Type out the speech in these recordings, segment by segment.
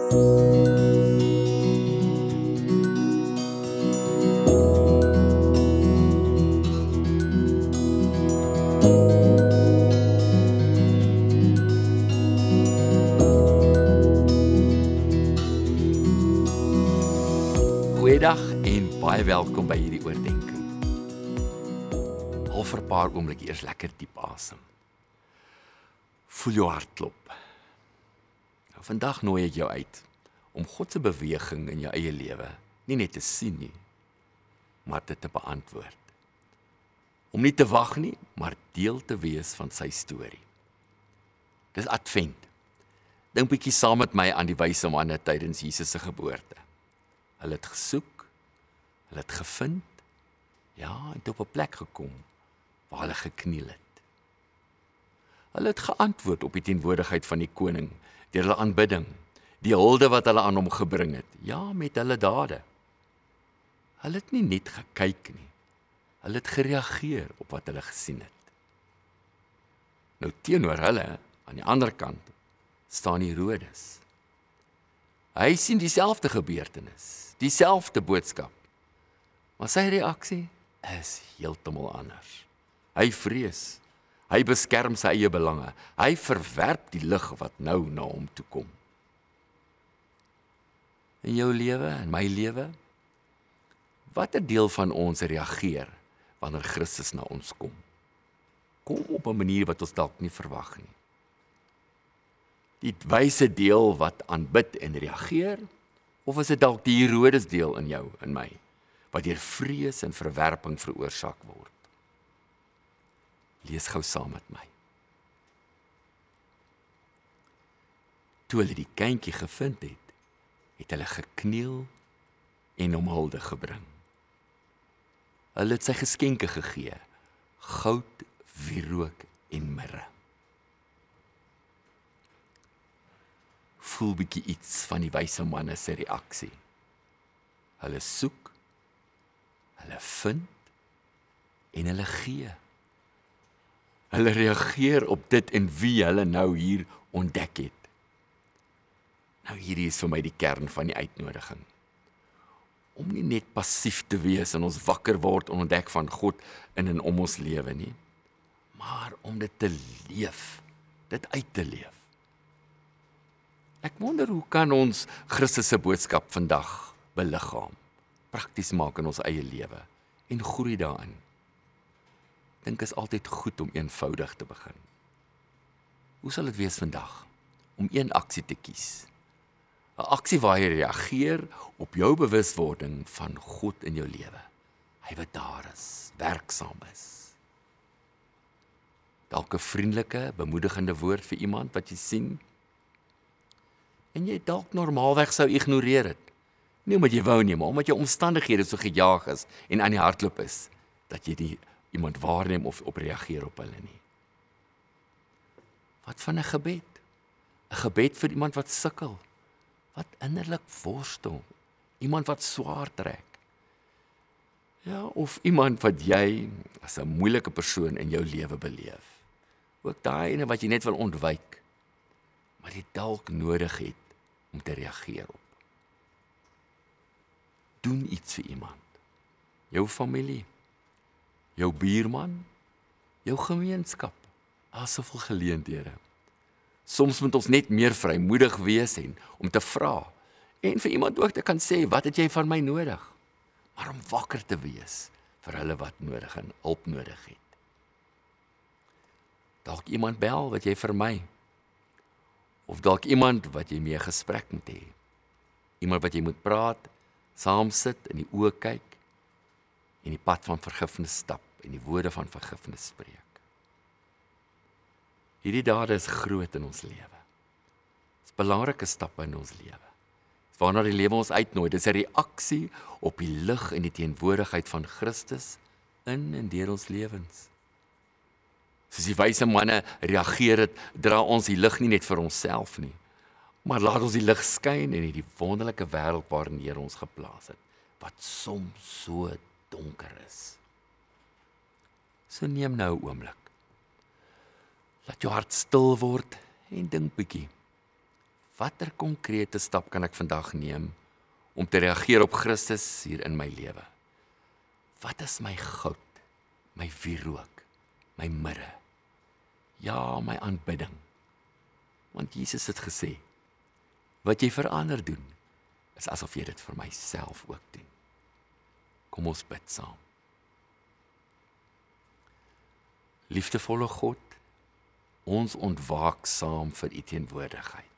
Goeiedag en baie welkom by hierdie oordeenking. Al vir 'n paar oomblikke eers lekker diep asem. Voel jou hart klop. Nou, vandag nooi ek jou uit om God se beweging in jou eie lewe nie net te sien nie, maar dit te beantwoord. Om nie te wag nie, maar deel te wees van sy storie. Dis Advent. Dink bietjie saam met my aan die wyse manne tydens Jesus se geboorte. Hulle het gesoek, hulle het gevind, ja, en op 'n plek gekom waar hulle gekniel het. Hulle het geantwoord op die teenwoordigheid van die koning, deur hulle aanbidding, die hulde wat hulle aan hom gebring het, ja, met hulle dade. Hulle het nie net gekyk nie, hulle het gereageer op wat hulle gesien het. Nou teenoor hulle, aan die ander kant, staan Herodes. Hy sien dieselfde gebeurtenis, dieselfde boodskap, maar sy reaksie is heeltemal anders. Hy vrees, hy beskerm sy eie belange, hy verwerp die lig wat nou na hom toe kom. In jou lewe, in my lewe, watter deel van ons reageer wanneer Christus na ons kom? Kom op 'n manier wat ons dalk nie verwag nie. Die wyse deel wat aanbid en reageer, of is dit dalk die Herodes deel in jou, in my, wat deur vrees en verwerping veroorsaak word? Lees gou saam met my. Toe hulle die kindjie gevind het, het hulle gekniel en hom hulde gebring. Hulle het sy geskenke gegee, goud, wierook en mirre. Voel bietjie iets van die wyse manne se reaksie. Hulle soek, hulle vind en hulle gee. Hulle reageer op dit en wie hulle nou hier ontdek het. Nou hierdie is vir my die kern van die uitnodiging. Om nie net passief te wees en ons wakker word en ontdek van God in en om ons lewe nie, maar om dit te leef, dit uit te leef. Ek wonder hoe kan ons Christus se boodskap vandag beliggaam, prakties maak in ons eie lewe en groei daarin. Ek dink is altyd goed om eenvoudig te begin. Hoe sal dit wees vandag om een aksie te kies? 'n Aksie waar jy reageer op jou bewuswording van God in jou lewe. Hy wat daar is, werksaam is. Dalk 'n vriendelike, bemoedigende woord vir iemand wat jy sien, en jy dalk normaalweg sou ignoreer het. Nie omdat jy wou nie, maar omdat jou omstandighede so gejaag is en aan die hardloop is, dat jy nie iemand waarneem of op reageer op hulle nie. Wat van 'n gebed? 'n Gebed vir iemand wat sukkel, wat innerlik worstel, iemand wat swaar trek. Ja, of iemand wat jy as 'n moeilike persoon in jou lewe beleef. Ook daai ene wat jy net wil ontwyk, maar jy dalk nodig het om te reageer op. Doen iets vir iemand. Jou familie, jou buurman, jou gemeenskap. Daar's soveel geleenthede. Soms moet ons net meer vrymoedig wees en om te vra. En vir iemand ook te kan sê, wat het jy van my nodig? Maar om wakker te wees vir hulle wat nodig en hulp nodig het. Dalk iemand bel wat jy vermy. Of dalk iemand wat jy mee 'n gesprek moet hê. Iemand wat jy moet praat, saam sit, in die oë kyk, en die pad van vergifnis stap, en die woorde van vergifnis spreek. Hierdie dade is groot in ons lewe. Dit is belangrike stappe in ons lewe. Dis waarna die lewe ons uitnooi. Dit is 'n reaksie op die lig en die teenwoordigheid van Christus in en deur ons lewens. Soos die wyse manne reageer het, dra ons die lig nie net vir onsself nie, maar laat ons die lig skyn in hierdie wonderlike wêreld waarin Here ons geplaas het, wat soms so donker is. So neem nou 'n oomblik. Laat jou hart stil word en dink bietjie. watter konkrete stap kan ek vandag neem om te reageer op Christus hier in my lewe? Wat is my goud, my wierook, my mirre? Ja, my aanbidding. Want Jesus het gesê, wat jy vir ander doen, is asof jy dit vir myself ook doen. Kom ons bid saam. Liefdevolle God, ons ontwaak saam vir u teenwoordigheid.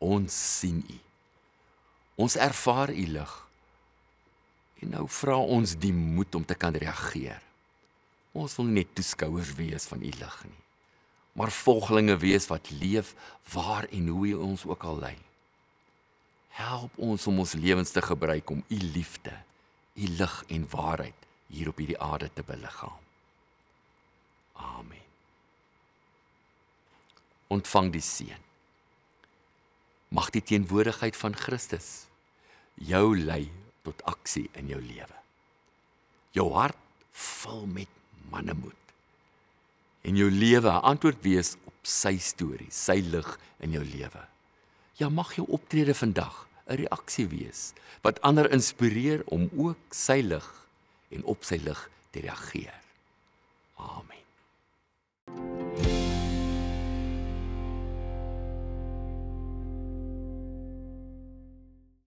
Ons sien u. Ons ervaar u lig. En nou vra ons die moed om te kan reageer. Ons wil nie net toeskouers wees van u lig nie, maar volgelinge wees wat leef waar en hoe u ons ook al lei. Help ons om ons lewens te gebruik om u liefde, u lig en waarheid hier op hierdie aarde te beliggaam. Amen. Ontvang die seën. Mag die teenwoordigheid van Christus jou lei tot aksie in jou lewe. Jou hart vul met mannemoed. En jou lewe 'n antwoord wees op sy storie, sy lig in jou lewe. Ja, mag jou optrede vandag 'n reaksie wees wat ander inspireer om ook sy lig en op sy lig te reageer.